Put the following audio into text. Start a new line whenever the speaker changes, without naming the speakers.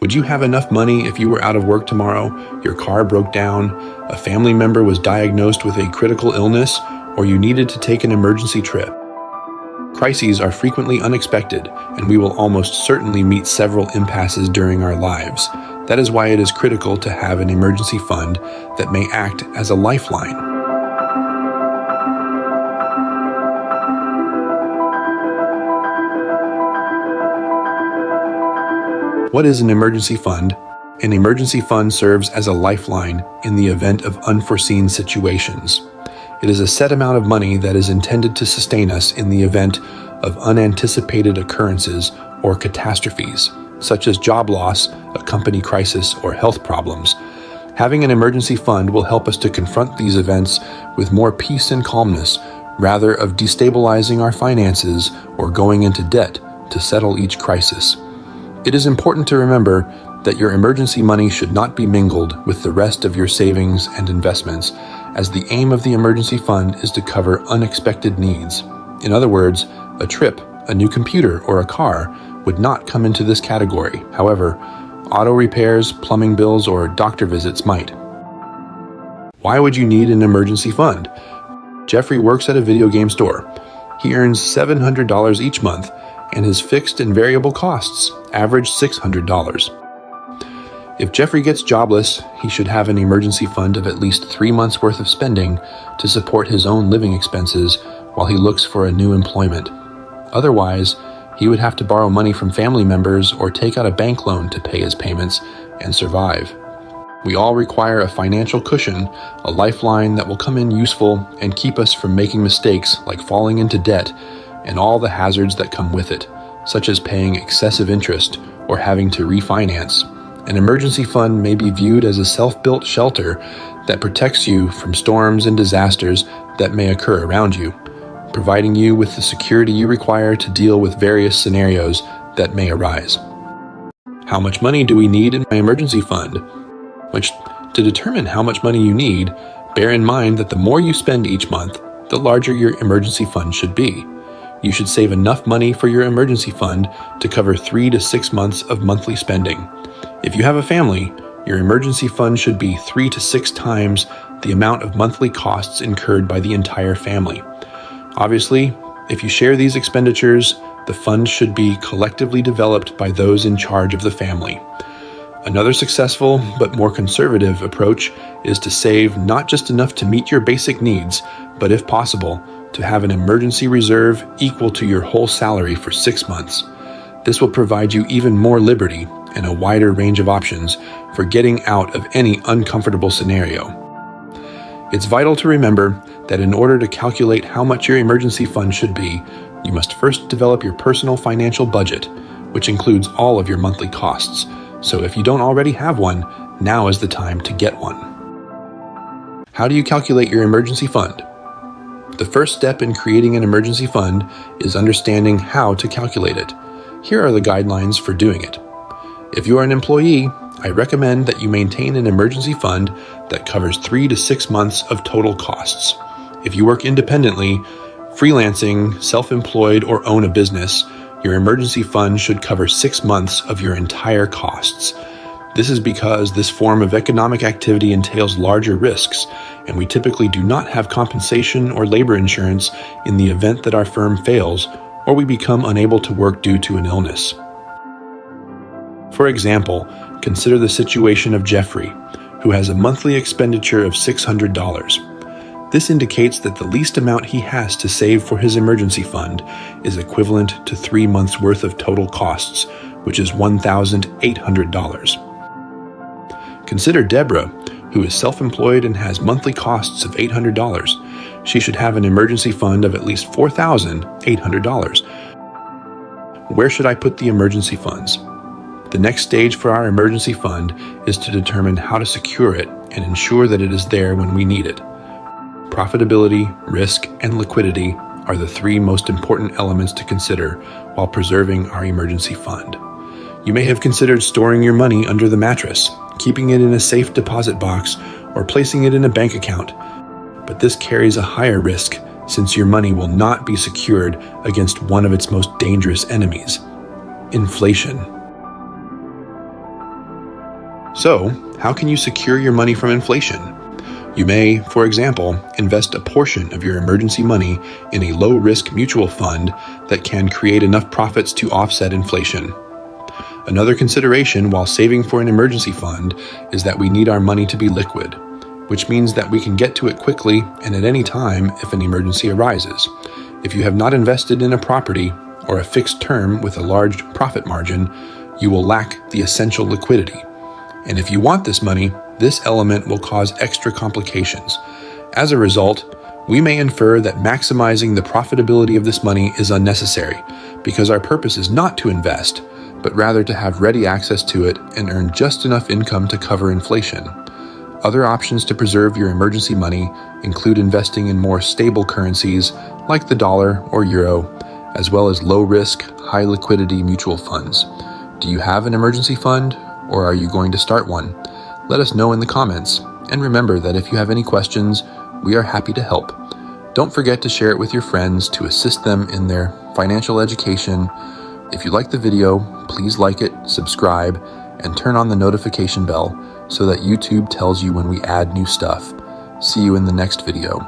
Would you have enough money if you were out of work tomorrow, your car broke down, a family member was diagnosed with a critical illness, or you needed to take an emergency trip? Crises are frequently unexpected, and we will almost certainly meet several impasses during our lives. That is why it is critical to have an emergency fund that may act as a lifeline. What is an emergency fund? An emergency fund serves as a lifeline in the event of unforeseen situations. It is a set amount of money that is intended to sustain us in the event of unanticipated occurrences or catastrophes, such as job loss, a company crisis, or health problems. Having an emergency fund will help us to confront these events with more peace and calmness, rather of destabilizing our finances or going into debt to settle each crisis. It is important to remember that your emergency money should not be mingled with the rest of your savings and investments, as the aim of the emergency fund is to cover unexpected needs. In other words, a trip, a new computer, or a car would not come into this category. However, auto repairs, plumbing bills, or doctor visits might. Why would you need an emergency fund? Jeffrey works at a video game store. He earns $700 each month, and his fixed and variable costs average $600. If Jeffrey gets jobless, he should have an emergency fund of at least 3 months' worth of spending to support his own living expenses while he looks for a new employment. Otherwise, he would have to borrow money from family members or take out a bank loan to pay his payments and survive. We all require a financial cushion, a lifeline that will come in useful and keep us from making mistakes like falling into debt and all the hazards that come with it, such as paying excessive interest or having to refinance. An emergency fund may be viewed as a self-built shelter that protects you from storms and disasters that may occur around you, providing you with the security you require to deal with various scenarios that may arise. How much money do we need in my emergency fund? To determine how much money you need, bear in mind that the more you spend each month, the larger your emergency fund should be. You should save enough money for your emergency fund to cover 3 to 6 months of monthly spending. If you have a family, your emergency fund should be 3 to 6 times the amount of monthly costs incurred by the entire family. Obviously, if you share these expenditures, the fund should be collectively developed by those in charge of the family. Another successful but more conservative approach is to save not just enough to meet your basic needs, but if possible, to have an emergency reserve equal to your whole salary for 6 months. This will provide you even more liberty and a wider range of options for getting out of any uncomfortable scenario. It's vital to remember that in order to calculate how much your emergency fund should be, you must first develop your personal financial budget, which includes all of your monthly costs. So if you don't already have one, now is the time to get one. How do you calculate your emergency fund? The first step in creating an emergency fund is understanding how to calculate it. Here are the guidelines for doing it. If you are an employee, I recommend that you maintain an emergency fund that covers 3 to 6 months of total costs. If you work independently, freelancing, self-employed, or own a business, your emergency fund should cover 6 months of your entire costs. This is because this form of economic activity entails larger risks, and we typically do not have compensation or labor insurance in the event that our firm fails or we become unable to work due to an illness. For example, consider the situation of Jeffrey, who has a monthly expenditure of $600. This indicates that the least amount he has to save for his emergency fund is equivalent to 3 months' worth of total costs, which is $1,800. Consider Deborah, who is self-employed and has monthly costs of $800. She should have an emergency fund of at least $4,800. Where should I put the emergency funds? The next stage for our emergency fund is to determine how to secure it and ensure that it is there when we need it. Profitability, risk, and liquidity are the 3 most important elements to consider while preserving our emergency fund. You may have considered storing your money under the mattress, keeping it in a safe deposit box, or placing it in a bank account. But this carries a higher risk since your money will not be secured against one of its most dangerous enemies, inflation. So, how can you secure your money from inflation? You may, for example, invest a portion of your emergency money in a low-risk mutual fund that can create enough profits to offset inflation. Another consideration while saving for an emergency fund is that we need our money to be liquid, which means that we can get to it quickly and at any time if an emergency arises. If you have not invested in a property or a fixed term with a large profit margin, you will lack the essential liquidity. And if you want this money, this element will cause extra complications. As a result, we may infer that maximizing the profitability of this money is unnecessary because our purpose is not to invest, but rather to have ready access to it and earn just enough income to cover inflation. Other options to preserve your emergency money include investing in more stable currencies like the dollar or euro, as well as low-risk, high-liquidity mutual funds. Do you have an emergency fund, or are you going to start one? Let us know in the comments, and remember that if you have any questions, we are happy to help. Don't forget to share it with your friends to assist them in their financial education. If you like the video, please like it, subscribe, and turn on the notification bell so that YouTube tells you when we add new stuff. See you in the next video.